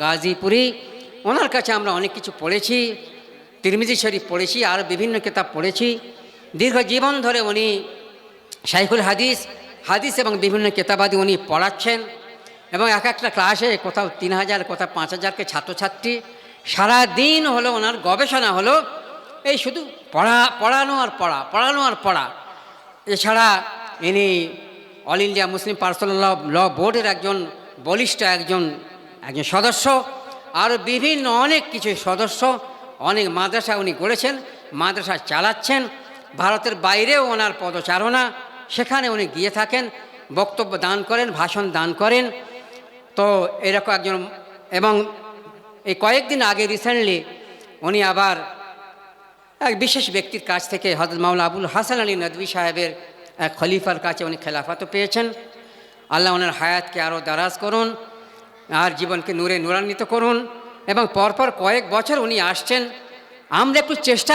গাজীপুরি। ওনার কাছে আমরা অনেক কিছু পড়েছি, তিরমিজি শরীফ পড়েছি, আর বিভিন্ন কিতাব পড়েছি। দীর্ঘ জীবন ধরে উনি শাইখুল হাদিস এবং বিভিন্ন কিতাবাদি উনি পড়াচ্ছেন, এবং এক একটা ক্লাসে কোথাও 3000 কোথাও 5000কে ছাত্রছাত্রী। সারাদিন হলো ওনার গবেষণা হলো এই শুধু পড়ানো আর পড়া। এছাড়া ইনি অল ইন্ডিয়া মুসলিম পার্সোনাল ল বোর্ডের একজন বলিষ্ঠ একজন সদস্য, আর বিভিন্ন অনেক কিছু সদস্য। অনেক মাদ্রাসা উনি গড়েছেন, মাদ্রাসা চালাচ্ছেন। ভারতের বাইরেও ওনার পদচারণা, সেখানে উনি গিয়ে থাকেন, বক্তব্য দান করেন, ভাষণ দান করেন। তো এরকম একজন, এবং এই কয়েকদিন আগে রিসেন্টলি উনি আবার এক বিশেষ ব্যক্তির কাছ থেকে হযরত মাওলানা আবুল হাসান আলী নদভী সাহেবের এক খলিফার কাছে উনি খেলাফতও পেয়েছেন। আল্লাহ ওনার হায়াতকে আরও দারাজ করুন, আর জীবনকে নূরে নূরান্বিত করুন। এবং পরপর কয়েক বছর উনি আসছেন। আমরা একটু চেষ্টা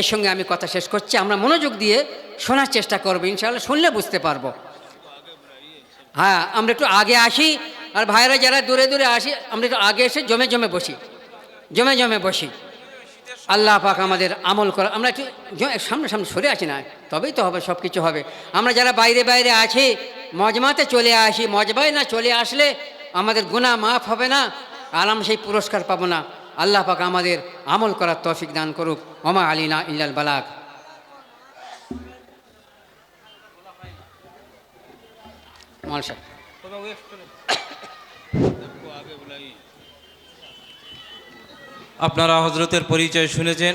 এর সঙ্গে আমি কথা শেষ করছি। আমরা মনোযোগ দিয়ে শোনার চেষ্টা করব, ইনশাআল্লাহ শুনলে বুঝতে পারবো। হ্যাঁ, আমরা একটু আগে আসি, আর ভাইরা যারা দূরে দূরে আসি আমরা একটু আগে এসে জমে বসি। আল্লাহ পাক আমাদের আমল করা। আমরা একটু সামনে সরে আসি না, তবেই তো হবে, সব কিছু হবে। আমরা যারা বাইরে আছি মজমাতে চলে আসি। মজমায় না চলে আসলে আমাদের গুনাহ মাফ হবে না, আর আমরা সেই পুরস্কার পাবো না। আল্লাহ পাক আমাদের আমল করার তৌফিক দান করুক। ওমা আলিনা ইল্লাল বালাগ। আপনারা হজরতের পরিচয় শুনেছেন।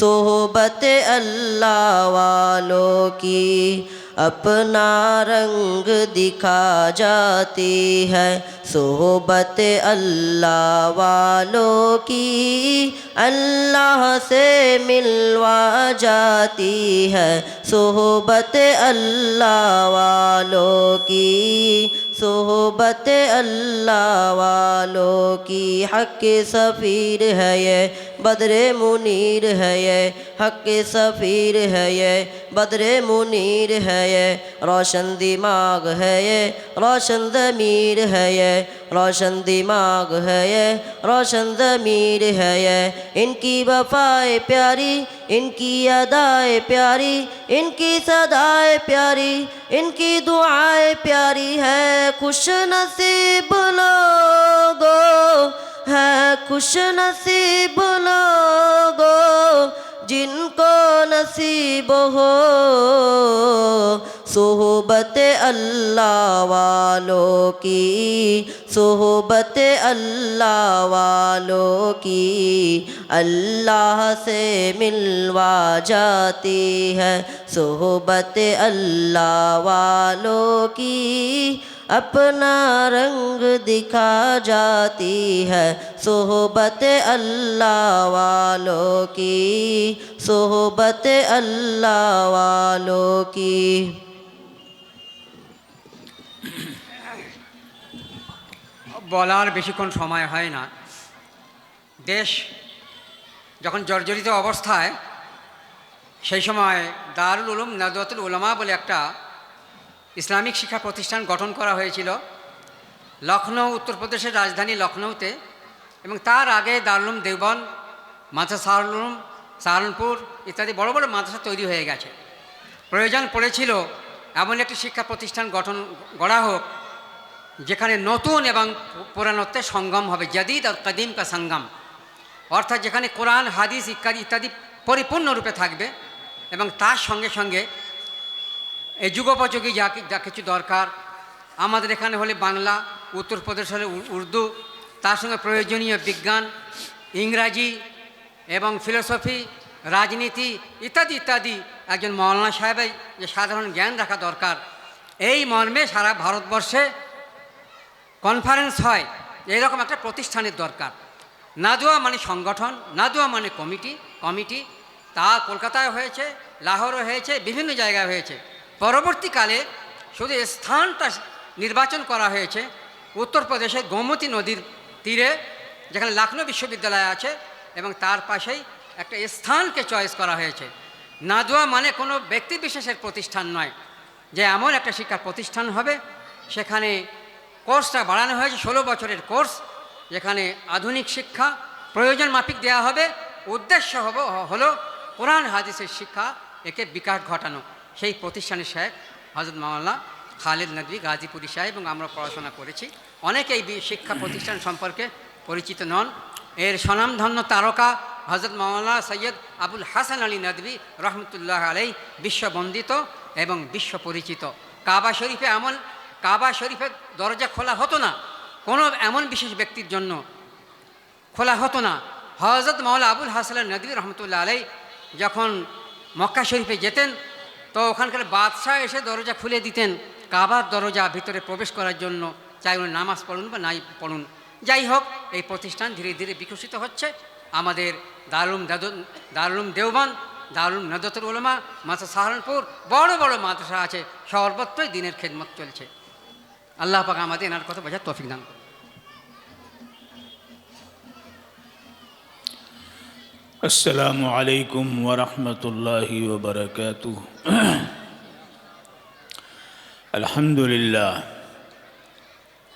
صحبت اللہ والوں کی اپنا رنگ دکھا جاتی ہے صحبت اللہ والوں کی اللہ سے ملوا جاتی ہے صحبت اللہ والوں کی صحبت اللہ والوں کی حق سفیر ہے یہ بدر منیر ہے یہ حق سفیر ہے یہ بدر منیر ہے یہ روشن دماغ ہے یہ روشن ضمیر ہے یہ روشن دماغ ہے یہ روشن ضمیر ہے یہ ان کی وفائے پیاری ان کی ادائے پیاری ان کی صدائے پیاری ان کی دعائیں پیاری ہے خوش نصیب لوگوں ہے خوش نصیب لوگوں جن کو نصیب ہو صحبت اللہ والوں کی صحبت اللہ والوں کی اللہ سے ملوا جاتی ہے صحبت اللہ والوں کی اپنا رنگ دکھا جاتی ہے صحبت اللہ والوں کی صحبت اللہ والوں کی বলার বেশিক্ষণ সময় হয় না। দেশ যখন জর্জরিত অবস্থায়, সেই সময় দারুল উলুম নাদওয়াতুল উলামা বলে একটা ইসলামিক শিক্ষা প্রতিষ্ঠান গঠন করা হয়েছিল লখনৌ, উত্তরপ্রদেশের রাজধানী লখনৌতে। এবং তার আগে দারুল উলুম দেওবন্দ, মাদ্রাসা সাহারুল উলুম, সাহারানপুর ইত্যাদি বড় বড় মাদ্রাসা তৈরি হয়ে গেছে। প্রয়োজন পড়েছিল এমন একটি শিক্ষা প্রতিষ্ঠান গড়া হোক যেখানে নতুন এবং পুরানত্বের সঙ্গম হবে, জাদিদ আর কদিম কা সঙ্গম, অর্থাৎ যেখানে কোরআন হাদিস ইত্যাদি পরিপূর্ণরূপে থাকবে এবং তার সঙ্গে সঙ্গে এই যুগোপযোগী যা কিছু দরকার, আমাদের এখানে হলে বাংলা, উত্তরপ্রদেশ হলে উর্দু, তার সঙ্গে প্রয়োজনীয় বিজ্ঞান, ইংরাজি এবং ফিলোসফি, রাজনীতি ইত্যাদি ইত্যাদি একজন মৌলানা সাহেবের যে সাধারণ জ্ঞান রাখা দরকার, এই মর্মে সারা ভারতবর্ষে কনফারেন্স হয়, এইরকম একটা প্রতিষ্ঠানের দরকার। নাদওয়া মানে সংগঠন, নাদওয়া মানে কমিটি, তা কলকাতায় হয়েছে, লাহোরে হয়েছে, বিভিন্ন জায়গায় হয়েছে। পরবর্তীকালে শুধু স্থানটা নির্বাচন করা হয়েছে উত্তরপ্রদেশের গোমতী নদীর তীরে, যেখানে লখনৌ বিশ্ববিদ্যালয় আছে, এবং তার পাশেই একটা স্থানকে চয়েস করা হয়েছে। নাদওয়া মানে কোনো ব্যক্তি বিশেষের প্রতিষ্ঠান নয়, যে এমন একটা শিক্ষা প্রতিষ্ঠান হবে সেখানে কোর্সটা বাড়ানো হয়েছে 16 বছরের কোর্স, যেখানে আধুনিক শিক্ষা প্রয়োজন মাফিক দেওয়া হবে। উদ্দেশ্য হলো কোরআন হাদিসের শিক্ষা, একে বিকাশ ঘটানো। সেই প্রতিষ্ঠানের সাহেব হযরত মাওলানা খালেদ নদভী গাজীপুরি সাহেব, এবং আমরা পড়াশোনা করেছি। অনেকে এই শিক্ষা প্রতিষ্ঠান সম্পর্কে পরিচিত নন। এর স্বনামধন্য তারকা হযরত মাওলানা সৈয়দ আবুল হাসান আলী নদভী রহমতুল্লাহ আলাইহি বিশ্ববন্দিত এবং বিশ্ব পরিচিত। কাবা শরীফের দরজা খোলা হতো না কোনো এমন বিশেষ ব্যক্তির জন্য, খোলা হতো না। হযরত মাওলানা আবুল হাসান নদভী রহমতুল্লাহ আলাইহি যখন মক্কা শরীফে যেতেন, তো ওখানকার বাদশাহ এসে দরজা খুলে দিতেন কাবার দরজা ভিতরে প্রবেশ করার জন্য, চাই উনি নামাজ পড়ুন বা নাই পড়ুন। যাই হোক, এই প্রতিষ্ঠান ধীরে ধীরে বিকশিত হচ্ছে। আমাদের দারুল উলুম দেওবন্দ, দারুল উলুম নাদওয়াতুল উলামা, মাদ্রাসা সাহারানপুর, বড় বড় মাদ্রাসা আছে, সর্বত্রই দিনের খেদমত চলছে। আল্লাহ পাক আমাদের এনার কথা বোঝার তৌফিক দান করুন। السلام عليكم ورحمة الله وبركاته.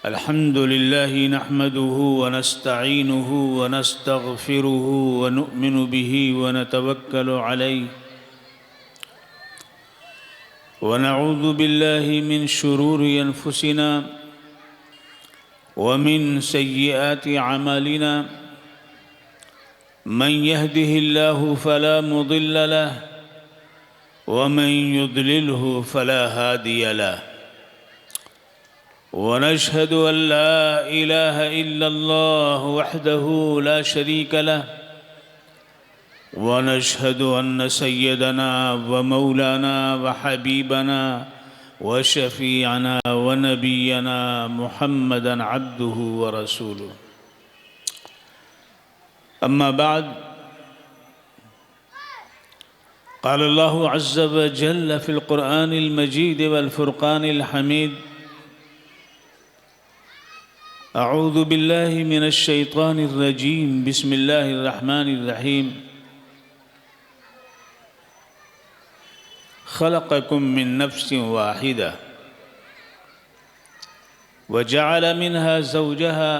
الحمد لله نحمده ونستعينه ونستغفره ونؤمن به ونتوكل عليه ونعوذ بالله من شرور أنفسنا ومن سيئات أعمالنا. من يهده الله فلا مضل له ومن يضلله فلا هادي له. ونشهد أن لا إله إلا الله وحده لا شريك له ونشهد أن سيدنا ومولانا وحبيبنا وشفيعنا ونبينا محمدا عبده ورسوله. أما بعد، قال الله عز وجل في القرآن المجيد والفرقان الحميد: أعوذ بالله من الشيطان الرجيم، بسم الله الرحمن الرحيم. خلقكم من نفس واحدة وجعل منها زوجها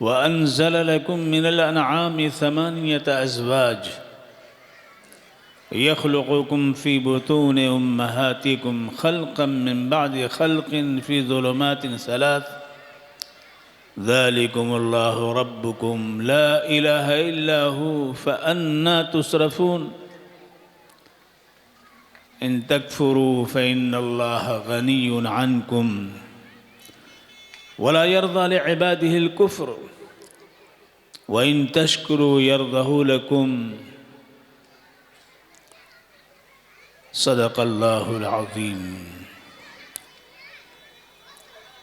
وأنزل لكم من الأنعام 8 أزواج يخلقكم في بطون أمهاتكم خلقا من بعد خلق في ظلمات 3 ذلكم الله ربكم لا إله إلا هو فأنى تصرفون. إن تكفروا فإن الله غني عنكم ولا يرضى لعباده الكفر وإن تشكروا يرضه لكم. صدق اللہ العظیم.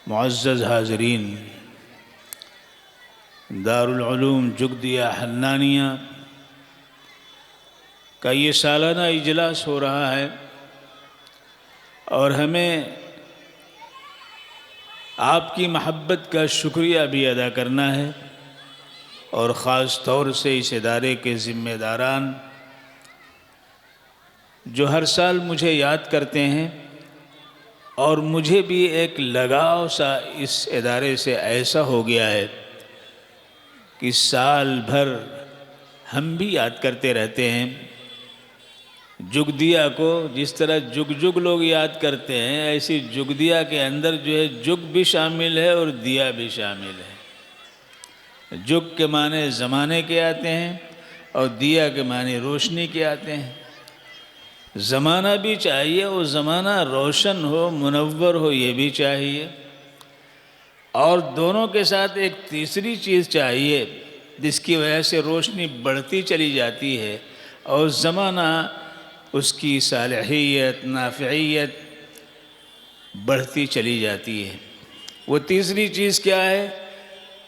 معزز حاضرین، دارالعلوم جگدیہ حنانیہ کا یہ سالانہ اجلاس ہو رہا ہے اور ہمیں آپ کی محبت کا شکریہ بھی ادا کرنا ہے، اور خاص طور سے اس ادارے کے ذمہ داران جو ہر سال مجھے یاد کرتے ہیں، اور مجھے بھی ایک لگاؤ سا اس ادارے سے ایسا ہو گیا ہے کہ سال بھر ہم بھی یاد کرتے رہتے ہیں جگدیہ کو. جس طرح جگ لوگ یاد کرتے ہیں، ایسی جگدیہ کے اندر جو ہے جگ بھی شامل ہے اور دیا بھی شامل ہے. جگ کے معنی زمانے کے آتے ہیں اور دیا کے معنی روشنی کے آتے ہیں. زمانہ بھی چاہیے، اور زمانہ روشن ہو، منور ہو، یہ بھی چاہیے. اور دونوں کے ساتھ ایک تیسری چیز چاہیے جس کی وجہ سے روشنی بڑھتی چلی جاتی ہے اور زمانہ اس کی صالحیت، نافعیت بڑھتی چلی جاتی ہے. وہ تیسری چیز کیا ہے؟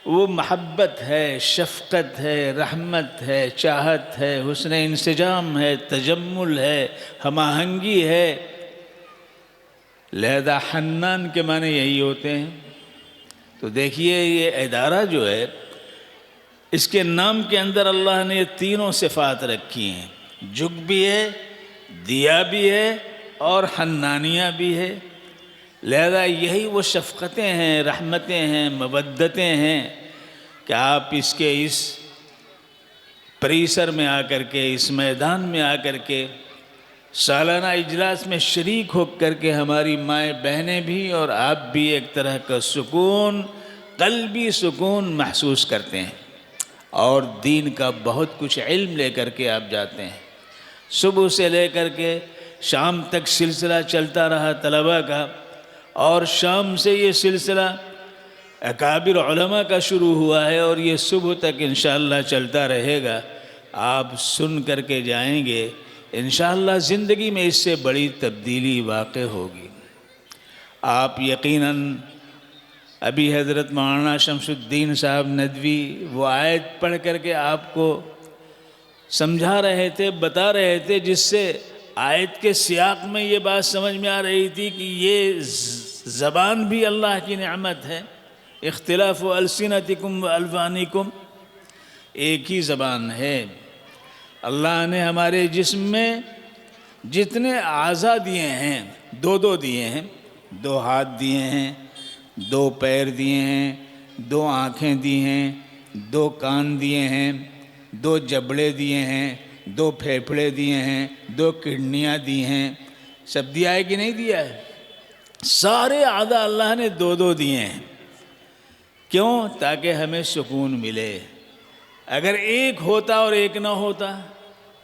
وہ محبت ہے، شفقت ہے، رحمت ہے، چاہت ہے، حسن انسجام ہے، تجمل ہے، ہم آہنگی ہے. لہذا حنان کے معنی یہی ہوتے ہیں. تو دیکھیے یہ ادارہ جو ہے، اس کے نام کے اندر اللہ نے تینوں صفات رکھی ہیں. جگ بھی ہے، دیا بھی ہے اور حنانیہ بھی ہے. لہذا یہی وہ شفقتیں ہیں، رحمتیں ہیں، مودتیں ہیں کہ آپ اس کے اس پریسر میں آ کر کے، اس میدان میں آ کر کے سالانہ اجلاس میں شریک ہو کر کے ہماری مائیں بہنیں بھی اور آپ بھی ایک طرح کا سکون، قلبی سکون محسوس کرتے ہیں، اور دین کا بہت کچھ علم لے کر کے آپ جاتے ہیں. صبح سے لے کر کے شام تک سلسلہ چلتا رہا طلباء کا، اور شام سے یہ سلسلہ اکابر علماء کا شروع ہوا ہے، اور یہ صبح تک انشاءاللہ چلتا رہے گا. آپ سن کر کے جائیں گے، انشاءاللہ زندگی میں اس سے بڑی تبدیلی واقع ہوگی. آپ یقیناً ابھی حضرت مولانا شمس الدین صاحب ندوی وہ آیت پڑھ کر کے آپ کو سمجھا رہے تھے، بتا رہے تھے، جس سے آیت کے سیاق میں یہ بات سمجھ میں آ رہی تھی کہ یہ زبان بھی اللہ کی نعمت ہے. اختلاف السنتکم و الوانکم، ایک ہی زبان ہے. اللہ نے ہمارے جسم میں جتنے اعضاء دیے ہیں، دو دیے ہیں. 2 ہاتھ دیے ہیں، 2 پیر دیے ہیں، 2 آنکھیں دی ہیں، 2 کان دیے ہیں، 2 جبڑے دیے ہیں، 2 پھیپھڑے دیے ہیں، 2 کڈنیاں دی ہیں. سب دیا ہے کہ نہیں دیا ہے؟ سارے اعضاء اللہ نے 2 دیے ہیں. کیوں؟ تاکہ ہمیں سکون ملے. اگر ایک ہوتا اور ایک نہ ہوتا،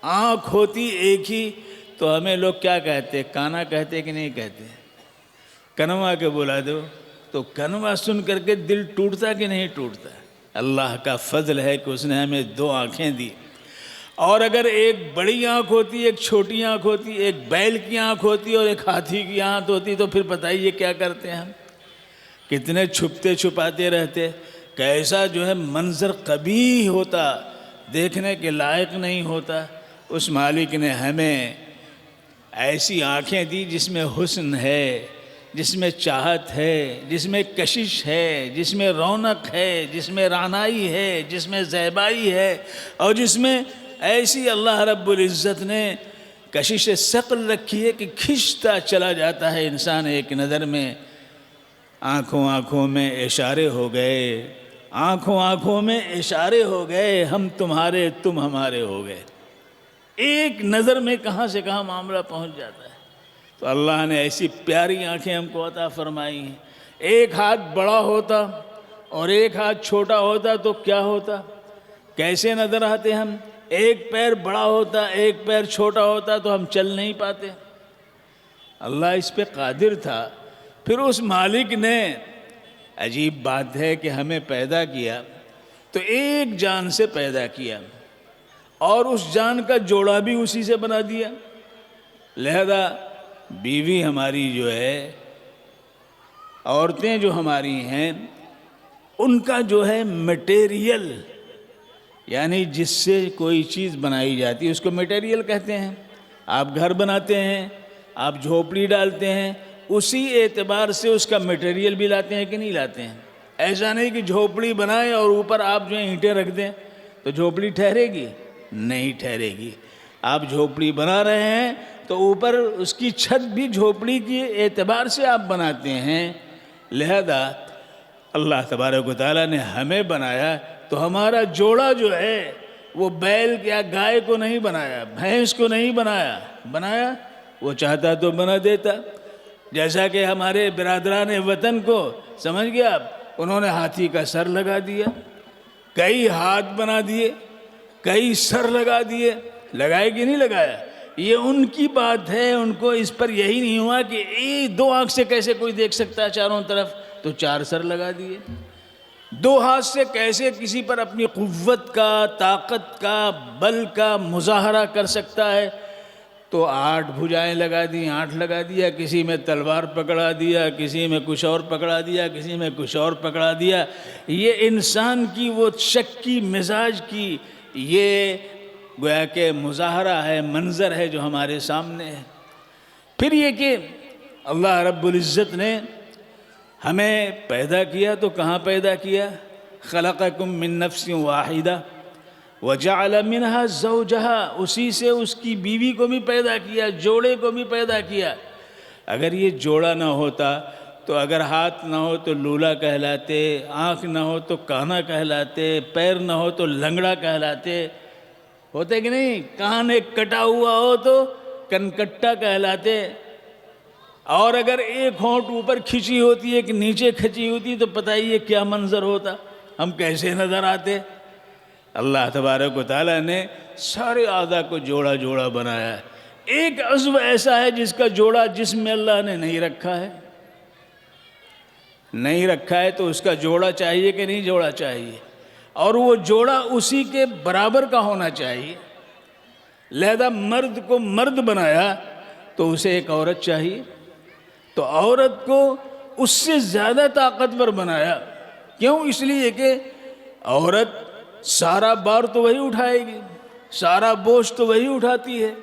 آنکھ ہوتی ایک ہی، تو ہمیں لوگ کیا کہتے؟ کانا کہتے کہ نہیں کہتے؟ کنوا کے بلا دو، تو کنوا سن کر کے دل ٹوٹتا کہ نہیں ٹوٹتا؟ اللہ کا فضل ہے کہ اس نے ہمیں 2 آنکھیں دی. اور اگر ایک بڑی آنکھ ہوتی، ایک چھوٹی آنکھ ہوتی، ایک بیل کی آنکھ ہوتی اور ایک ہاتھی کی آنکھ ہوتی، تو پھر بتائیے کیا کرتے ہیں ہم؟ کتنے چھپتے چھپاتے رہتے، کیسا جو ہے منظر قبیح ہوتا، دیکھنے کے لائق نہیں ہوتا۔ اس مالک نے ہمیں ایسی آنکھیں دی جس میں حسن ہے، جس میں چاہت ہے، جس میں کشش ہے، جس میں رونق ہے، جس میں رعنائی ہے، جس میں زیبائی ہے، اور جس میں ایسی اللہ رب العزت نے کشش ثقل رکھی ہے کہ کھنچتا چلا جاتا ہے انسان ایک نظر میں۔ آنکھوں آنکھوں میں اشارے ہو گئے، آنکھوں آنکھوں میں اشارے ہو گئے، ہم تمہارے تم ہمارے ہو گئے۔ ایک نظر میں کہاں سے کہاں معاملہ پہنچ جاتا ہے۔ تو اللہ نے ایسی پیاری آنکھیں ہم کو عطا فرمائی ہیں۔ ایک ہاتھ بڑا ہوتا اور ایک ہاتھ چھوٹا ہوتا تو کیا ہوتا؟ کیسے نظر آتے ہم؟ ایک پیر بڑا ہوتا، ایک پیر چھوٹا ہوتا تو ہم چل نہیں پاتے۔ اللہ اس پہ قادر تھا۔ پھر اس مالک نے، عجیب بات ہے کہ ہمیں پیدا کیا تو ایک جان سے پیدا کیا اور اس جان کا جوڑا بھی اسی سے بنا دیا۔ لہذا بیوی ہماری جو ہے، عورتیں جو ہماری ہیں، ان کا جو ہے میٹیریل، یعنی جس سے کوئی چیز بنائی جاتی ہے اس کو میٹیریل کہتے ہیں۔ آپ گھر بناتے ہیں، آپ جھوپڑی ڈالتے ہیں، اسی اعتبار سے اس کا میٹیریل بھی لاتے ہیں کہ نہیں لاتے ہیں؟ ایسا نہیں کہ جھوپڑی بنائیں اور اوپر آپ جو اینٹیں رکھ دیں تو جھوپڑی ٹھہرے گی؟ نہیں ٹھہرے گی۔ آپ جھوپڑی بنا رہے ہیں تو اوپر اس کی چھت بھی جھوپڑی کے اعتبار سے آپ بناتے ہیں۔ لہذا اللہ تبارک و تعالیٰ نے ہمیں بنایا تو ہمارا جوڑا جو ہے وہ بیل یا گائے کو نہیں بنایا، بھینس کو نہیں بنایا وہ چاہتا تو بنا دیتا۔ جیسا کہ ہمارے برادران وطن کو، سمجھ گئے آپ، انہوں نے ہاتھی کا سر لگا دیا، کئی ہاتھ بنا دیے، کئی سر لگا دیے، لگائے کہ نہیں لگایا؟ یہ ان کی بات ہے، ان کو اس پر یہی نہیں ہوا کہ دو آنکھ سے کیسے کوئی دیکھ سکتا ہے چاروں طرف، تو 4 سر لگا دیے۔ 2 ہاتھ سے کیسے کسی پر اپنی قوت کا، طاقت کا، بل کا مظاہرہ کر سکتا ہے، تو 8 بھجائیں لگا دی، 8 لگا دیا، کسی میں تلوار پکڑا دیا، کسی میں کچھ اور پکڑا دیا، کسی میں کچھ اور پکڑا دیا۔ یہ انسان کی وہ شکی مزاج کی یہ گویا کہ مظاہرہ ہے، منظر ہے جو ہمارے سامنے ہے۔ پھر یہ کہ اللہ رب العزت نے ہمیں پیدا کیا تو کہاں پیدا کیا؟ خلقکم من نفس واحدہ وجعل منها زوجها، اسی سے اس کی بیوی کو بھی پیدا کیا، جوڑے کو بھی پیدا کیا۔ اگر یہ جوڑا نہ ہوتا تو اگر ہاتھ نہ ہو تو لولا کہلاتے، آنکھ نہ ہو تو کانا کہلاتے، پیر نہ ہو تو لنگڑا کہلاتے، ہوتے کہ نہیں؟ کان ایک کٹا ہوا ہو تو کنکٹا کہلاتے، اور اگر ایک ہونٹ اوپر کھچی ہوتی ہے کہ نیچے کھچی ہوتی تو پتہ ہی کیا منظر ہوتا، ہم کیسے نظر آتے۔ اللہ تبارک و تعالیٰ نے سارے اعضاء کو جوڑا جوڑا بنایا۔ ایک عضو ایسا ہے جس کا جوڑا جسم میں اللہ نے نہیں رکھا ہے، نہیں رکھا ہے تو اس کا جوڑا چاہیے کہ نہیں جوڑا چاہیے، اور وہ جوڑا اسی کے برابر کا ہونا چاہیے۔ لہذا مرد کو مرد بنایا تو اسے ایک عورت چاہیے، تو عورت کو اس سے زیادہ طاقتور بنایا۔ کیوں؟ اس لیے کہ عورت سارا بار تو وہی اٹھائے گی، سارا بوجھ تو وہی اٹھاتی ہے،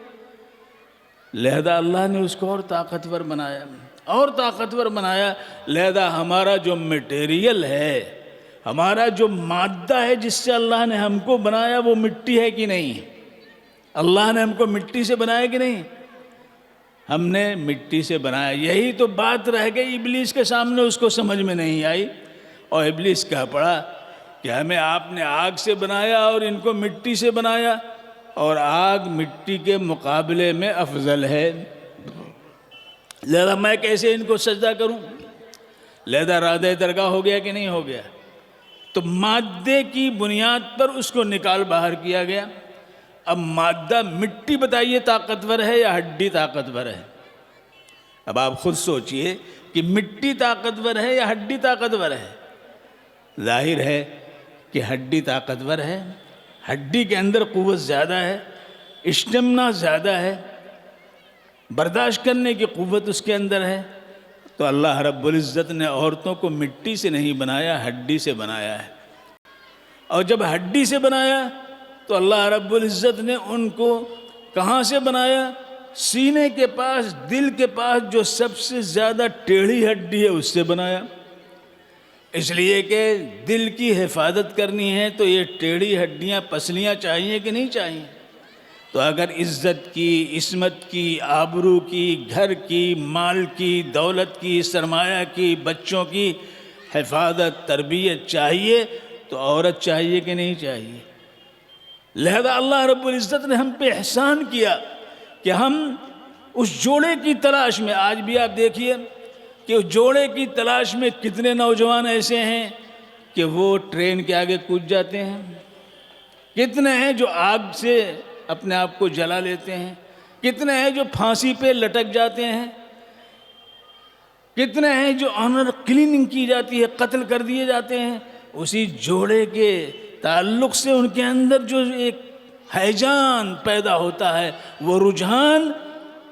لہذا اللہ نے اس کو اور طاقتور بنایا، اور طاقتور بنایا۔ لہذا ہمارا جو میٹیریل ہے، ہمارا جو مادہ ہے جس سے اللہ نے ہم کو بنایا، وہ مٹی ہے کہ نہیں؟ اللہ نے ہم کو مٹی سے بنایا کہ نہیں؟ ہم نے مٹی سے بنایا۔ یہی تو بات رہ گئی ابلیس کے سامنے، اس کو سمجھ میں نہیں آئی، اور ابلیس کہہ پڑا کہ ہمیں آپ نے آگ سے بنایا اور ان کو مٹی سے بنایا، اور آگ مٹی کے مقابلے میں افضل ہے، لہذا میں کیسے ان کو سجدہ کروں؟ لہذا رادہ درگاہ ہو گیا کہ نہیں ہو گیا؟ تو مادے کی بنیاد پر اس کو نکال باہر کیا گیا۔ اب مادہ مٹی بتائیے طاقتور ہے یا ہڈی طاقتور ہے؟ اب آپ خود سوچئے کہ مٹی طاقتور ہے یا ہڈی طاقتور ہے؟ ظاہر ہے کہ ہڈی طاقتور ہے، ہڈی کے اندر قوت زیادہ ہے، اسٹیمنا زیادہ ہے، برداشت کرنے کی قوت اس کے اندر ہے. تو اللہ رب العزت نے عورتوں کو مٹی سے نہیں بنایا، ہڈی سے بنایا ہے. اور جب ہڈی سے بنایا تو اللہ رب العزت نے ان کو کہاں سے بنایا؟ سینے کے پاس، دل کے پاس جو سب سے زیادہ ٹیڑھی ہڈی ہے اس سے بنایا. اس لیے کہ دل کی حفاظت کرنی ہے تو یہ ٹیڑھی ہڈیاں پسلیاں چاہیے کہ نہیں چاہیے؟ تو اگر عزت کی، عصمت کی، آبرو کی، گھر کی، مال کی، دولت کی، سرمایہ کی، بچوں کی حفاظت، تربیت چاہیے تو عورت چاہیے کہ نہیں چاہیے؟ لہذا اللہ رب العزت نے ہم پہ احسان کیا کہ ہم اس جوڑے کی تلاش میں، آج بھی آپ دیکھیے کہ اس جوڑے کی تلاش میں کتنے نوجوان ایسے ہیں کہ وہ ٹرین کے آگے کود جاتے ہیں، کتنے ہیں جو آگ سے اپنے آپ کو جلا لیتے ہیں، کتنے ہیں جو پھانسی پہ لٹک جاتے ہیں، کتنے ہیں جو آنر کلیننگ کی جاتی ہے، قتل کر دیے جاتے ہیں. اسی جوڑے کے تعلق سے ان کے اندر جو ایک ہیجان پیدا ہوتا ہے، وہ رجحان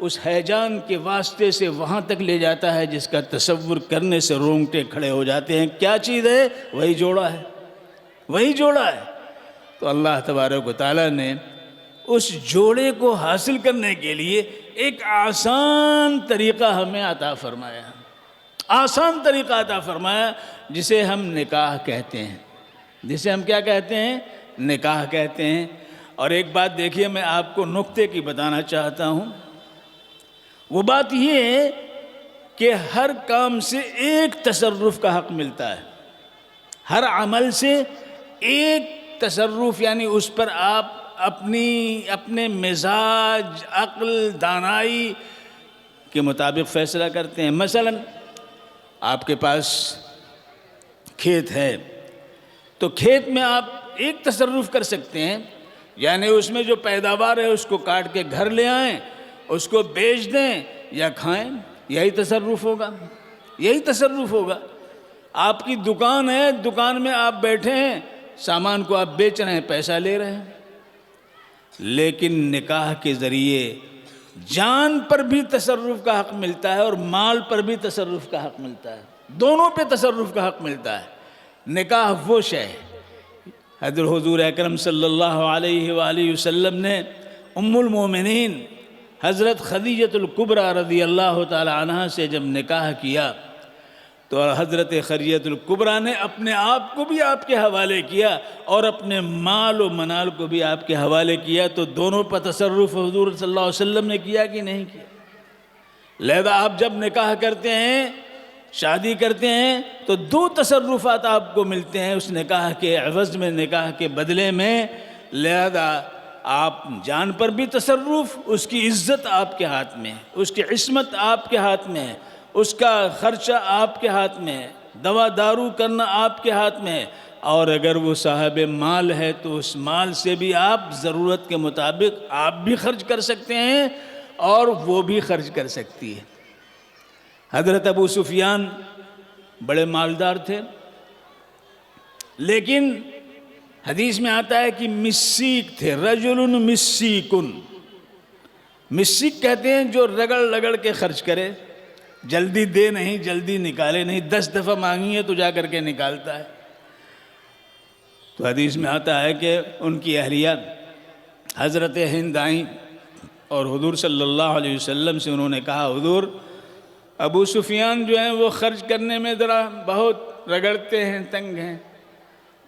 اس ہیجان کے واسطے سے وہاں تک لے جاتا ہے جس کا تصور کرنے سے رونگٹے کھڑے ہو جاتے ہیں. کیا چیز ہے؟ وہی جوڑا ہے، وہی جوڑا ہے. تو اللہ تبارک و تعالیٰ نے اس جوڑے کو حاصل کرنے کے لیے ایک آسان طریقہ ہمیں عطا فرمایا، آسان طریقہ عطا فرمایا جسے ہم نکاح کہتے ہیں، جسے ہم کیا کہتے ہیں؟ نکاح کہتے ہیں. اور ایک بات دیکھیے، میں آپ کو نقطے کی بتانا چاہتا ہوں. وہ بات یہ ہے کہ ہر کام سے ایک تصرف کا حق ملتا ہے، ہر عمل سے ایک تصرف، یعنی اس پر آپ اپنے مزاج، عقل، دانائی کے مطابق فیصلہ کرتے ہیں. مثلا آپ کے پاس کھیت ہے تو کھیت میں آپ ایک تصرف کر سکتے ہیں، یعنی اس میں جو پیداوار ہے اس کو کاٹ کے گھر لے آئیں، اس کو بیچ دیں یا کھائیں. یہی تصرف ہوگا، یہی تصرف ہوگا. آپ کی دکان ہے، دکان میں آپ بیٹھے ہیں، سامان کو آپ بیچ رہے ہیں، پیسہ لے رہے ہیں. لیکن نکاح کے ذریعے جان پر بھی تصرف کا حق ملتا ہے اور مال پر بھی تصرف کا حق ملتا ہے، دونوں پہ تصرف کا حق ملتا ہے. نکاح وہ شے ہے، حضرت حضور اکرم صلی اللہ علیہ وآلہ وسلم نے ام المومنین حضرت خدیجۃ الکبریٰ رضی اللہ تعالی عنہ سے جب نکاح کیا تو حضرت خدیجۃ الکبریٰ نے اپنے آپ کو بھی آپ کے حوالے کیا اور اپنے مال و منال کو بھی آپ کے حوالے کیا. تو دونوں پر تصرف حضور صلی اللہ علیہ وسلم نے کیا کہ نہیں کیا؟ لہذا آپ جب نکاح کرتے ہیں، شادی کرتے ہیں تو دو تصرفات آپ کو ملتے ہیں اس نکاح کے عوض میں، نکاح کے بدلے میں. لہذا آپ جان پر بھی تصرف، اس کی عزت آپ کے ہاتھ میں ہے، اس کی عصمت آپ کے ہاتھ میں ہے، اس کا خرچہ آپ کے ہاتھ میں ہے، دوا دارو کرنا آپ کے ہاتھ میں ہے. اور اگر وہ صاحب مال ہے تو اس مال سے بھی آپ ضرورت کے مطابق آپ بھی خرچ کر سکتے ہیں اور وہ بھی خرچ کر سکتی ہے. حضرت ابو سفیان بڑے مالدار تھے، لیکن حدیث میں آتا ہے کہ مسیک تھے، رجل مسیکن. مسیک کہتے ہیں جو رگڑ رگڑ کے خرچ کرے، جلدی دے نہیں، جلدی نکالے نہیں، 10 دفعہ مانگی ہے تو جا کر کے نکالتا ہے. تو حدیث میں آتا ہے کہ ان کی اہلیہ حضرت ہند آئیں اور حضور صلی اللہ علیہ وسلم سے انہوں نے کہا، حضور ابو سفیان جو ہیں وہ خرچ کرنے میں ذرا بہت رگڑتے ہیں، تنگ ہیں،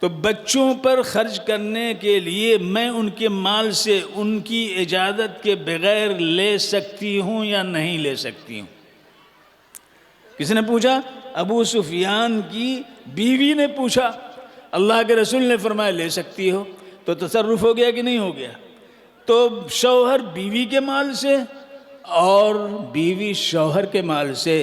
تو بچوں پر خرچ کرنے کے لیے میں ان کے مال سے ان کی اجازت کے بغیر لے سکتی ہوں یا نہیں لے سکتی ہوں؟ کس نے پوچھا؟ ابو سفیان کی بیوی نے پوچھا. اللہ کے رسول نے فرمایا لے سکتی ہو. تو تصرف ہو گیا کہ نہیں ہو گیا؟ تو شوہر بیوی کے مال سے اور بیوی شوہر کے مال سے،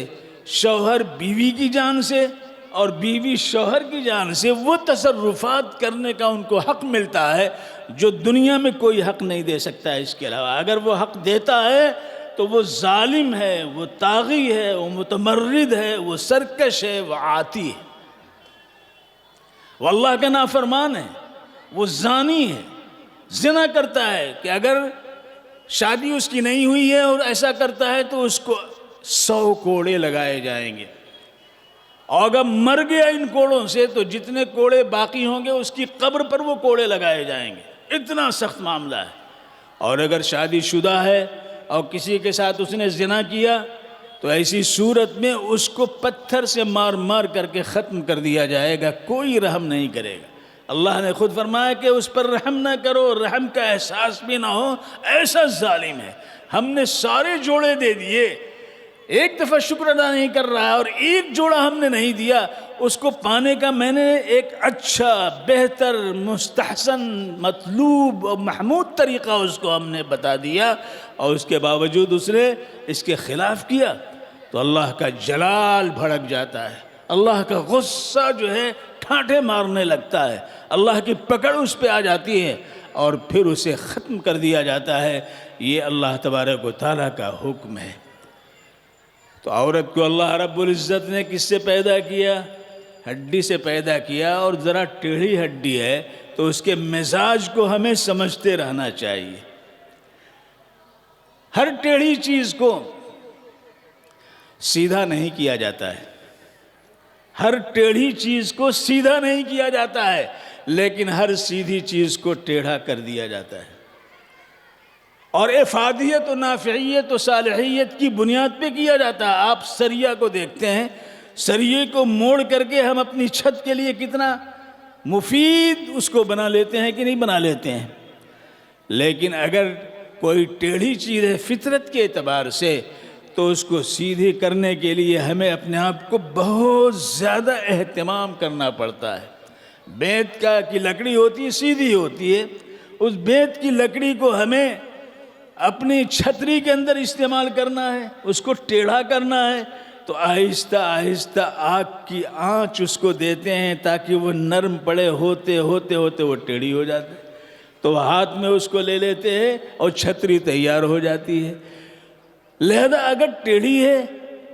شوہر بیوی کی جان سے اور بیوی شوہر کی جان سے وہ تصرفات کرنے کا ان کو حق ملتا ہے جو دنیا میں کوئی حق نہیں دے سکتا ہے اس کے علاوہ. اگر وہ حق دیتا ہے تو وہ ظالم ہے، وہ طاغی ہے، وہ متمرد ہے، وہ سرکش ہے، وہ عاتی ہے، وہ اللہ کا نافرمان ہے، وہ زانی ہے. زنا کرتا ہے کہ اگر شادی اس کی نہیں ہوئی ہے اور ایسا کرتا ہے تو اس کو 100 کوڑے لگائے جائیں گے، اور اگر مر گیا ان کوڑوں سے تو جتنے کوڑے باقی ہوں گے اس کی قبر پر وہ کوڑے لگائے جائیں گے، اتنا سخت معاملہ ہے۔ اور اگر شادی شدہ ہے اور کسی کے ساتھ اس نے زنا کیا تو ایسی صورت میں اس کو پتھر سے مار مار کر کے ختم کر دیا جائے گا، کوئی رحم نہیں کرے گا۔ اللہ نے خود فرمایا کہ اس پر رحم نہ کرو، رحم کا احساس بھی نہ ہو، ایسا ظالم ہے۔ ہم نے سارے جوڑے دے دیے، ایک دفعہ شکر ادا نہیں کر رہا اور ایک جوڑا ہم نے نہیں دیا، اس کو پانے کا میں نے ایک اچھا، بہتر، مستحسن، مطلوب اور محمود طریقہ اس کو ہم نے بتا دیا، اور اس کے باوجود اس نے اس کے خلاف کیا، تو اللہ کا جلال بھڑک جاتا ہے، اللہ کا غصہ جو ہے ٹھاٹھے مارنے لگتا ہے، اللہ کی پکڑ اس پہ آ جاتی ہے اور پھر اسے ختم کر دیا جاتا ہے۔ یہ اللہ تبارک و تعالیٰ کا حکم ہے۔ تو عورت کو اللہ رب العزت نے کس سے پیدا کیا؟ ہڈی سے پیدا کیا، اور ذرا ٹیڑھی ہڈی ہے تو اس کے مزاج کو ہمیں سمجھتے رہنا چاہیے۔ ہر ٹیڑھی چیز کو سیدھا نہیں کیا جاتا ہے، ہر ٹیڑھی چیز کو سیدھا نہیں کیا جاتا ہے، لیکن ہر سیدھی چیز کو ٹیڑھا کر دیا جاتا ہے، اور افادیت و نافعیت و صالحیت کی بنیاد پہ کیا جاتا ہے۔ آپ سریا کو دیکھتے ہیں، سریے کو موڑ کر کے ہم اپنی چھت کے لیے کتنا مفید اس کو بنا لیتے ہیں کہ نہیں بنا لیتے ہیں، لیکن اگر کوئی ٹیڑھی چیز ہے فطرت کے اعتبار سے تو اس کو سیدھی کرنے کے لیے ہمیں اپنے آپ کو بہت زیادہ اہتمام کرنا پڑتا ہے۔ بیت کی لکڑی ہوتی ہے، سیدھی ہوتی ہے، اس بیت کی لکڑی کو ہمیں اپنی چھتری کے اندر استعمال کرنا ہے، اس کو ٹیڑھا کرنا ہے، تو آہستہ آہستہ آگ کی آنچ اس کو دیتے ہیں تاکہ وہ نرم پڑے، ہوتے ہوتے ہوتے وہ ٹیڑھی ہو جاتی ہے، تو ہاتھ میں اس کو لے لیتے ہیں اور چھتری تیار ہو جاتی ہے۔ لہذا اگر ٹیڑھی ہے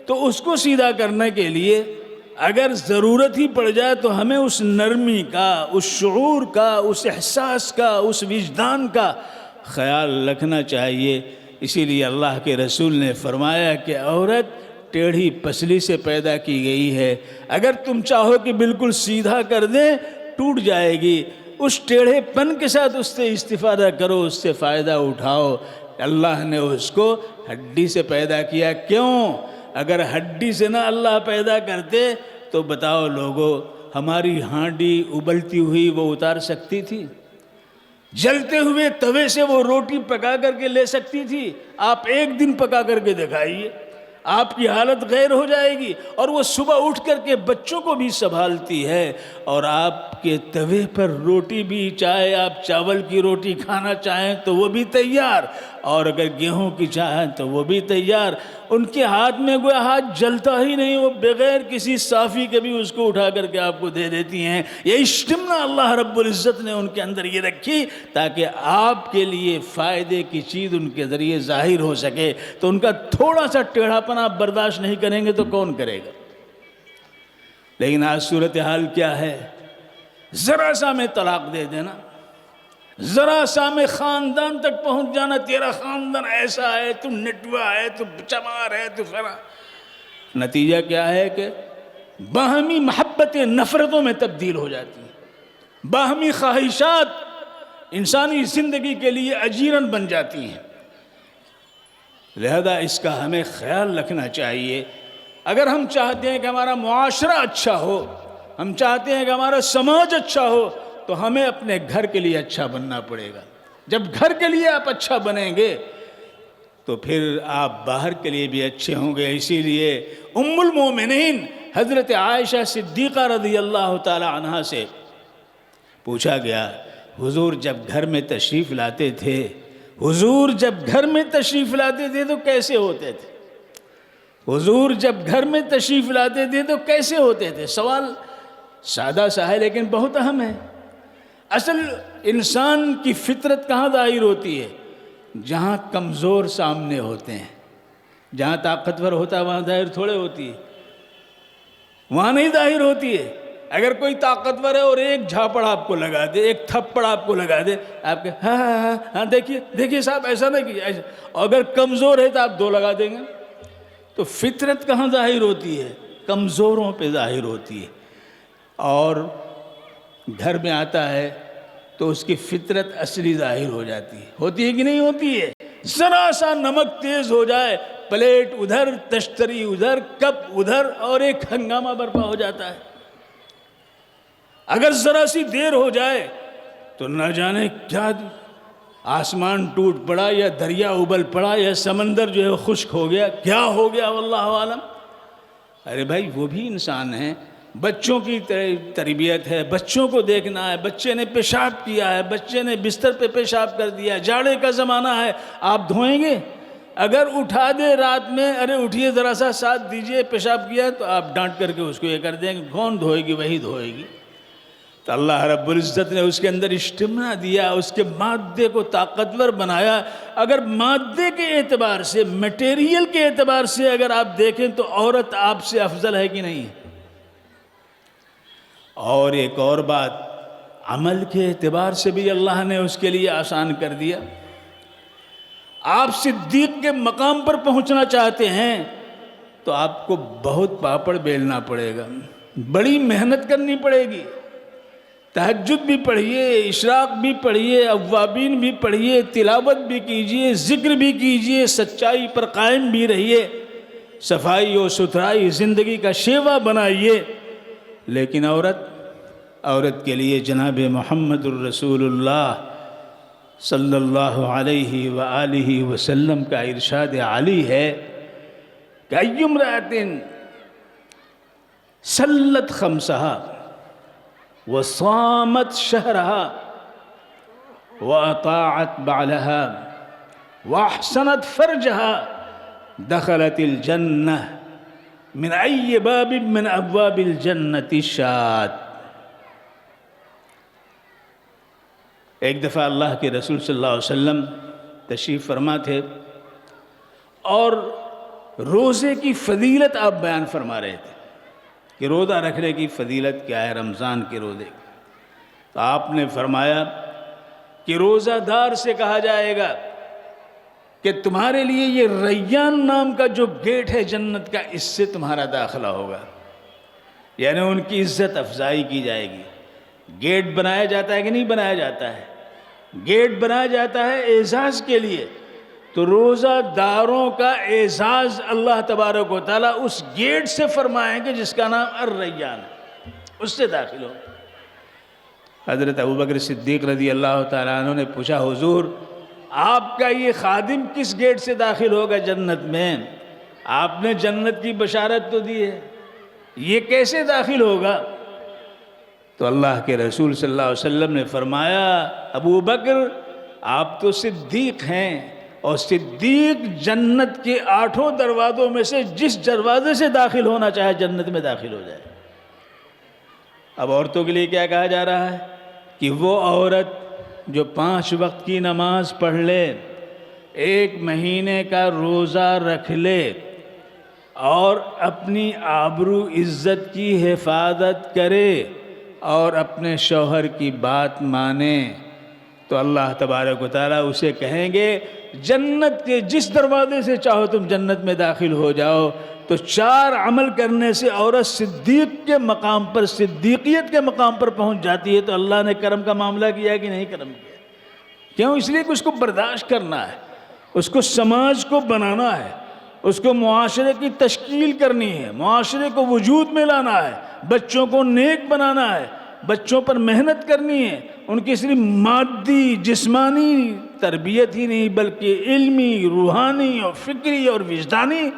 تو اس کو سیدھا کرنے کے لیے اگر ضرورت ہی پڑ جائے تو ہمیں اس نرمی کا، اس شعور کا، اس احساس کا، اس وجدان کا خیال رکھنا چاہیے۔ اسی لیے اللہ کے رسول نے فرمایا کہ عورت ٹیڑھی پسلی سے پیدا کی گئی ہے، اگر تم چاہو کہ بالکل سیدھا کر دیں ٹوٹ جائے گی، اس ٹیڑھے پن کے ساتھ اس سے استفادہ کرو، اس سے فائدہ اٹھاؤ۔ اللہ نے اس کو ہڈی سے پیدا کیا، کیوں؟ اگر ہڈی سے نہ اللہ پیدا کرتے تو بتاؤ لوگو، ہماری ہانڈی ابلتی ہوئی وہ اتار سکتی تھی؟ جلتے ہوئے توے سے وہ روٹی پکا کر کے لے سکتی تھی؟ آپ ایک دن پکا کر کے دکھائیے، آپ کی حالت غیر ہو جائے گی۔ اور وہ صبح اٹھ کر کے بچوں کو بھی سنبھالتی ہے، اور آپ کے توے پر روٹی بھی، چاہے آپ چاول کی روٹی کھانا چاہیں تو وہ بھی تیار، اور اگر گیہوں کی چاہیں تو وہ بھی تیار۔ ان کے ہاتھ میں کوئی ہاتھ جلتا ہی نہیں، وہ بغیر کسی صافی کے بھی اس کو اٹھا کر کے آپ کو دے دیتی ہیں۔ یہ اجتماع اللہ رب العزت نے ان کے اندر یہ رکھی تاکہ آپ کے لیے فائدے کی چیز ان کے ذریعے ظاہر ہو سکے، تو ان کا تھوڑا سا ٹیڑھا پن آپ برداشت نہیں کریں گے تو کون کرے گا؟ لیکن آج صورتحال کیا ہے؟ ذرا سا میں طلاق دے دینا، ذرا سا میں خاندان تک پہنچ جانا، تیرا خاندان ایسا ہے، تو نٹوا ہے، تو چمار ہے، تو فرا۔ نتیجہ کیا ہے کہ باہمی محبتیں نفرتوں میں تبدیل ہو جاتی ہیں، باہمی خواہشات انسانی زندگی کے لیے اجیرن بن جاتی ہیں۔ لہذا اس کا ہمیں خیال رکھنا چاہیے۔ اگر ہم چاہتے ہیں کہ ہمارا معاشرہ اچھا ہو، ہم چاہتے ہیں کہ ہمارا سماج اچھا ہو، تو ہمیں اپنے گھر کے لیے اچھا بننا پڑے گا۔ جب گھر کے لیے آپ اچھا بنیں گے تو پھر آپ باہر کے لیے بھی اچھے ہوں گے۔ اسی لیے ام المومنین حضرت عائشہ صدیقہ رضی اللہ تعالی عنہا سے پوچھا گیا، حضور جب گھر میں تشریف لاتے تھے، حضور جب گھر میں تشریف لاتے تھے تو کیسے ہوتے تھے؟ حضور جب گھر میں تشریف لاتے تھے تو کیسے ہوتے تھے؟ سوال سادہ سا ہے لیکن بہت اہم ہے۔ اصل انسان کی فطرت کہاں ظاہر ہوتی ہے؟ جہاں کمزور سامنے ہوتے ہیں۔ جہاں طاقتور ہوتا ہے وہاں ظاہر تھوڑے ہوتی ہے، وہاں نہیں ظاہر ہوتی ہے۔ اگر کوئی طاقتور ہے اور ایک جھاپڑ آپ کو لگا دے، ایک تھپڑ آپ کو لگا دے، آپ کہ ہاں ہاں ہاں ہاں دیکھیے صاحب ایسا نہ کیجیے ایسا، اگر کمزور ہے تو آپ 2 لگا دیں گے۔ تو فطرت کہاں ظاہر ہوتی ہے؟ کمزوروں پہ ظاہر ہوتی ہے۔ اور گھر میں آتا ہے تو اس کی فطرت اصلی ظاہر ہو جاتی ہے، ہوتی ہے کہ نہیں ہوتی ہے؟ ذرا سا نمک تیز ہو جائے، پلیٹ ادھر، تشتری ادھر، کپ ادھر، اور ایک ہنگامہ برپا ہو جاتا ہے۔ اگر ذرا سی دیر ہو جائے تو نہ جانے کیا آسمان ٹوٹ پڑا، یا دریا ابل پڑا، یا سمندر جو ہے خشک ہو گیا، کیا ہو گیا واللہ عالم۔ ارے بھائی وہ بھی انسان ہیں، بچوں کی تربیت ہے، بچوں کو دیکھنا ہے، بچے نے پیشاب کیا ہے، بچے نے بستر پہ پیشاب کر دیا، جاڑے کا زمانہ ہے، آپ دھوئیں گے؟ اگر اٹھا دے رات میں، ارے اٹھیے ذرا سا ساتھ دیجئے، پیشاب کیا، تو آپ ڈانٹ کر کے اس کو یہ کر دیں گے، کون دھوئے گی؟ وہی دھوئے گی۔ تو اللہ رب العزت نے اس کے اندر اجتماع دیا، اس کے مادے کو طاقتور بنایا۔ اگر مادے کے اعتبار سے، میٹیریل کے اعتبار سے اگر آپ دیکھیں تو عورت آپ سے افضل ہے کہ نہیں؟ اور ایک اور بات، عمل کے اعتبار سے بھی اللہ نے اس کے لیے آسان کر دیا۔ آپ صدیق کے مقام پر پہنچنا چاہتے ہیں تو آپ کو بہت پاپڑ بیلنا پڑے گا، بڑی محنت کرنی پڑے گی، تہجد بھی پڑھیے، اشراق بھی پڑھیے، اوابین بھی پڑھیے، تلاوت بھی کیجیے، ذکر بھی کیجیے، سچائی پر قائم بھی رہیے، صفائی و ستھرائی زندگی کا شیوا بنائیے۔ لیکن عورت کے لیے جناب محمد الرسول اللہ صلی اللہ علیہ وآلہ وسلم کا ارشاد عالی ہے کہ ای امرأۃ صلت خمسہا وصامت شہرہا وأطاعت بعلہا وأحسنت فرجہا دخلت الجنہ من ای باب من ابواب الجنت شاءت۔ ایک دفعہ اللہ کے رسول صلی اللہ علیہ وسلم تشریف فرما تھے اور روزے کی فضیلت آپ بیان فرما رہے تھے کہ روزہ رکھنے کی فضیلت کیا ہے رمضان کے روزے۔ تو آپ نے فرمایا کہ روزہ دار سے کہا جائے گا کہ تمہارے لیے یہ ریان نام کا جو گیٹ ہے جنت کا، اس سے تمہارا داخلہ ہوگا، یعنی ان کی عزت افزائی کی جائے گی۔ گیٹ بنایا جاتا ہے کہ نہیں بنایا جاتا ہے؟ گیٹ بنایا جاتا ہے اعزاز کے لیے، تو روزہ داروں کا اعزاز اللہ تبارک و تعالیٰ اس گیٹ سے فرمائیں گے جس کا نام الریان ہے، اس سے داخل ہو۔ حضرت ابوبکر صدیق رضی اللہ تعالیٰ عنہ نے پوچھا، حضور آپ کا یہ خادم کس گیٹ سے داخل ہوگا جنت میں؟ آپ نے جنت کی بشارت تو دی ہے، یہ کیسے داخل ہوگا؟ تو اللہ کے رسول صلی اللہ علیہ وسلم نے فرمایا، ابو بکر آپ تو صدیق ہیں، اور صدیق جنت کے 8 دروازوں میں سے جس دروازے سے داخل ہونا چاہے جنت میں داخل ہو جائے۔ اب عورتوں کے لیے کیا کہا جا رہا ہے کہ وہ عورت جو 5 وقت کی نماز پڑھ لے، 1 مہینے کا روزہ رکھ لے، اور اپنی آبرو عزت کی حفاظت کرے اور اپنے شوہر کی بات مانے، تو اللہ تبارک و تعالیٰ اسے کہیں گے جنت کے جس دروازے سے چاہو تم جنت میں داخل ہو جاؤ۔ تو 4 عمل کرنے سے عورت صدیق کے مقام پر، صدیقیت کے مقام پر پہنچ جاتی ہے۔ تو اللہ نے کرم کا معاملہ کیا کہ نہیں کرم کیا؟ کیوں؟ اس لیے کہ اس کو برداشت کرنا ہے، اس کو سماج کو بنانا ہے، اس کو معاشرے کی تشکیل کرنی ہے، معاشرے کو وجود میں لانا ہے، بچوں کو نیک بنانا ہے، بچوں پر محنت کرنی ہے، ان کی صرف مادی جسمانی تربیت ہی نہیں بلکہ علمی، روحانی اور فکری اور وجدانی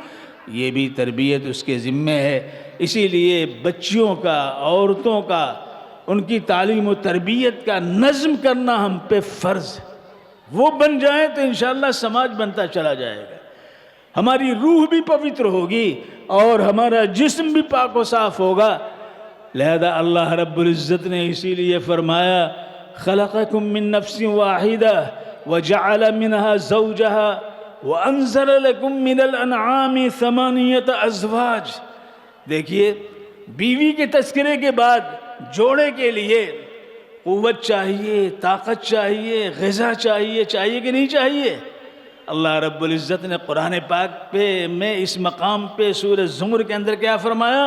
یہ بھی تربیت اس کے ذمہ ہے۔ اسی لیے بچیوں کا، عورتوں کا، ان کی تعلیم و تربیت کا نظم کرنا ہم پہ فرض ہے۔ وہ بن جائیں تو انشاءاللہ سماج بنتا چلا جائے گا، ہماری روح بھی پوتر ہوگی اور ہمارا جسم بھی پاک و صاف ہوگا۔ لہذا اللہ رب العزت نے اسی لیے فرمایا، خلقکم من نفس واحدہ وجعل منها زوجها وانزل لکم من الانعام 8 ازواج۔ دیکھیے بیوی کے تذکرے کے بعد جوڑے کے لیے قوت چاہیے، طاقت چاہیے، غذا چاہیے، چاہیے کہ نہیں چاہیے؟ اللہ رب العزت نے قرآن پاک میں اس مقام پہ سورہ زمر کے اندر کیا فرمایا؟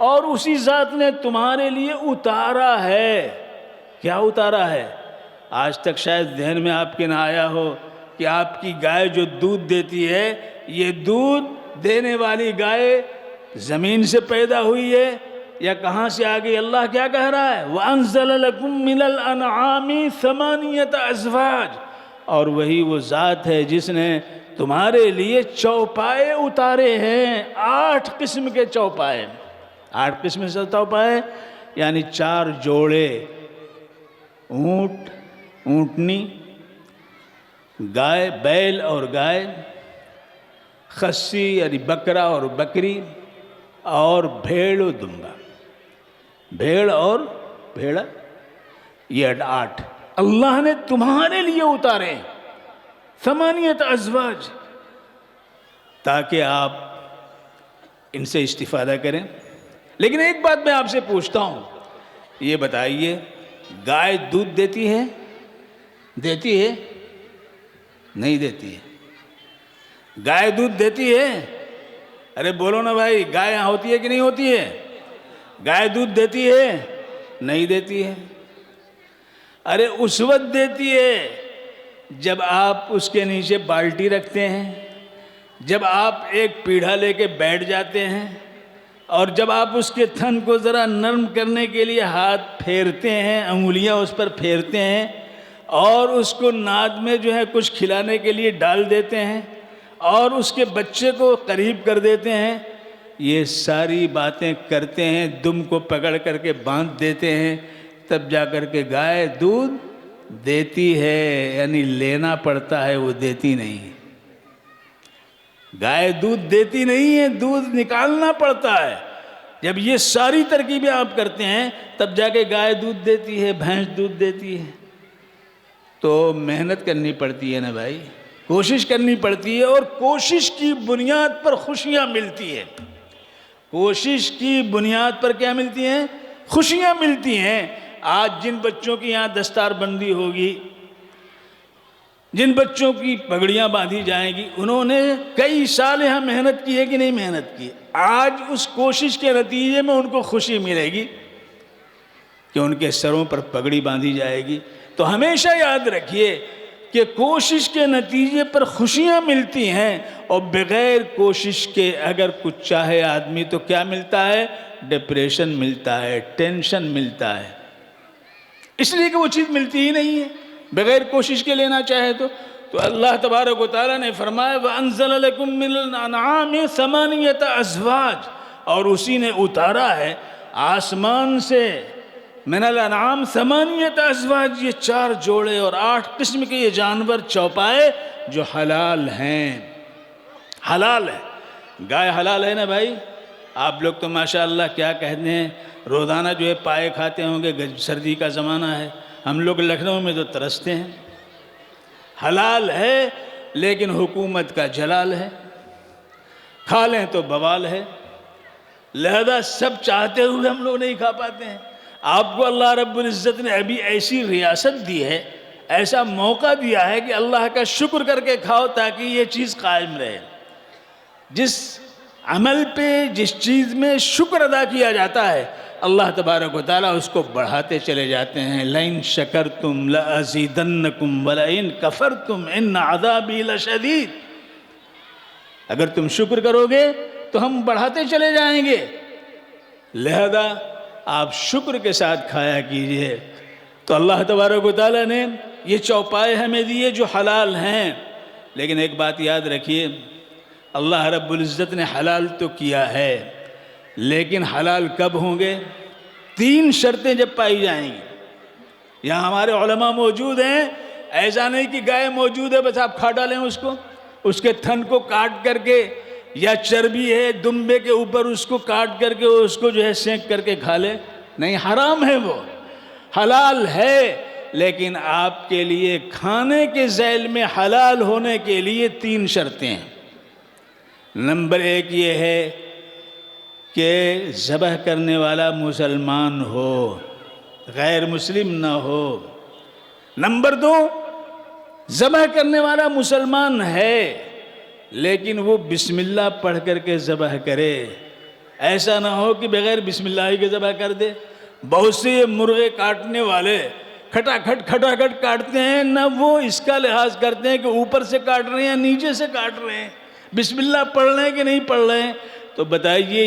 اور اسی ذات نے تمہارے لیے اتارا ہے۔ کیا اتارا ہے؟ آج تک شاید ذہن میں آپ کے نہ آیا ہو کہ آپ کی گائے جو دودھ دیتی ہے، یہ دودھ دینے والی گائے زمین سے پیدا ہوئی ہے یا کہاں سے آ گئی؟ اللہ کیا کہہ رہا ہے؟ وَأَنزَلَ لَكُم مِّنَ الْأَنْعَامِ ثَمَانِيَةَ أَزْوَاجٍ، اور وہی وہ ذات ہے جس نے تمہارے لیے چوپائے اتارے ہیں، 8 قسم کے چوپائے۔ 8 قسم سے چوپائے یعنی 4 جوڑے، اونٹ، اونٹنی، گائے، بیل اور گائے، خصی یعنی بکرا اور بکری، اور بھیڑ و دمبا۔ بھیڑ اور بھیڑا، یہ 8 اللہ نے تمہارے لیے اتارے، 8 ازواج، تاکہ آپ ان سے استفادہ کریں۔ لیکن ایک بات میں آپ سے پوچھتا ہوں، یہ بتائیے گائے دودھ دیتی ہے؟ دیتی ہے؟ نہیں دیتی ہے۔ گائے دودھ دیتی ہے؟ ارے بولو نا بھائی، گائے یہاں ہوتی ہے کہ نہیں ہوتی ہے؟ گائے دودھ دیتی ہے؟ نہیں دیتی ہے۔ ارے اس وقت دیتی ہے جب آپ اس کے نیچے بالٹی رکھتے ہیں، جب آپ ایک پیڑھا لے کے بیٹھ جاتے ہیں، اور جب آپ اس کے تھن کو ذرا نرم کرنے کے لیے ہاتھ پھیرتے ہیں، انگلیاں اس پر پھیرتے ہیں، اور اس کو ناد میں جو ہے کچھ کھلانے کے لیے ڈال دیتے ہیں، اور اس کے بچے کو قریب کر دیتے ہیں، یہ ساری باتیں کرتے ہیں، دم کو پکڑ کر کے باندھ دیتے ہیں، تب جا کر کے گائے دودھ دیتی ہے، یعنی لینا پڑتا ہے، وہ دیتی نہیں ہے۔ گائے دودھ دیتی نہیں ہے، دودھ نکالنا پڑتا ہے۔ جب یہ ساری ترکیبیں آپ کرتے ہیں تب جا کے گائے دودھ دیتی ہے، بھینس دودھ دیتی ہے۔ تو محنت کرنی پڑتی ہے نا بھائی، کوشش کرنی پڑتی ہے، اور کوشش کی بنیاد پر خوشیاں ملتی ہیں۔ کوشش کی بنیاد پر کیا ملتی ہیں؟ خوشیاں ملتی ہیں۔ آج جن بچوں کی یہاں دستار بندی ہوگی، جن بچوں کی پگڑیاں باندھی جائیں گی، انہوں نے کئی سال یہاں محنت کی ہے کہ نہیں محنت کی؟ آج اس کوشش کے نتیجے میں ان کو خوشی ملے گی کہ ان کے سروں پر پگڑی باندھی جائے گی۔ تو ہمیشہ یاد رکھیے کہ کوشش کے نتیجے پر خوشیاں ملتی ہیں، اور بغیر کوشش کے اگر کچھ چاہے آدمی تو کیا ملتا ہے؟ ڈپریشن ملتا ہے، ٹینشن ملتا ہے، اس لیے کہ وہ چیز ملتی ہی نہیں ہے بغیر کوشش کے لینا چاہے تو اللہ تبارک و تعالیٰ نے فرمایا وَأَنزَلَ لَكُم مِّنَ الْأَنْعَامِ 8 ازواج، اور اسی نے اتارا ہے آسمان سے من الانعام 8 ازواج، یہ 4 جوڑے اور 8 قسم کے یہ جانور چوپائے جو حلال ہیں۔ حلال ہے، گائے حلال ہے نا بھائی؟ آپ لوگ تو ماشاءاللہ کیا کہتے ہیں، روزانہ جو ہے پائے کھاتے ہوں گے، سردی کا زمانہ ہے، ہم لوگ لکھنؤ میں تو ترستے ہیں۔ حلال ہے لیکن حکومت کا جلال ہے، کھا لیں تو بوال ہے، لہذا سب چاہتے ہوئے ہم لوگ نہیں کھا پاتے ہیں۔ آپ کو اللہ رب العزت نے ابھی ایسی ریاست دی ہے، ایسا موقع دیا ہے کہ اللہ کا شکر کر کے کھاؤ تاکہ یہ چیز قائم رہے۔ جس عمل پہ، جس چیز میں شکر ادا کیا جاتا ہے، اللہ تبارک و تعالیٰ اس کو بڑھاتے چلے جاتے ہیں۔ لَئِن شَكَرْتُمْ لَأَزِيدَنَّكُمْ وَلَئِن كَفَرْتُمْ إِنَّ عَذَابِي لَشَدِيدٌ، اگر تم شکر کرو گے تو ہم بڑھاتے چلے جائیں گے، لہذا آپ شکر کے ساتھ کھایا کیجئے۔ تو اللہ تبارک و تعالیٰ نے یہ چوپائے ہمیں دیے جو حلال ہیں، لیکن ایک بات یاد رکھیے، اللہ رب العزت نے حلال تو کیا ہے، لیکن حلال کب ہوں گے؟ 3 شرطیں جب پائی جائیں گی۔ یہاں ہمارے علماء موجود ہیں، ایسا نہیں کہ گائے موجود ہے بس آپ کھا ڈالیں اس کو، اس کے تھن کو کاٹ کر کے، یا چربی ہے دمبے کے اوپر اس کو کاٹ کر کے اس کو جو ہے سینک کر کے کھا لے، نہیں، حرام ہے وہ۔ حلال ہے لیکن آپ کے لیے کھانے کے ذیل میں حلال ہونے کے لیے 3 شرطیں ہیں۔ نمبر 1 یہ ہے کہ ذبح کرنے والا مسلمان ہو، غیر مسلم نہ ہو۔ نمبر 2، ذبح کرنے والا مسلمان ہے لیکن وہ بسم اللہ پڑھ کر کے ذبح کرے، ایسا نہ ہو کہ بغیر بسم اللہ کے ذبح کر دے۔ بہت سے یہ مرغے کاٹنے والے کھٹا کھٹ کاٹتے ہیں، نہ وہ اس کا لحاظ کرتے ہیں کہ اوپر سے کاٹ رہے ہیں یا نیچے سے کاٹ رہے ہیں، بسم اللہ پڑھ رہے ہیں کہ نہیں پڑھ رہے ہیں۔ تو بتائیے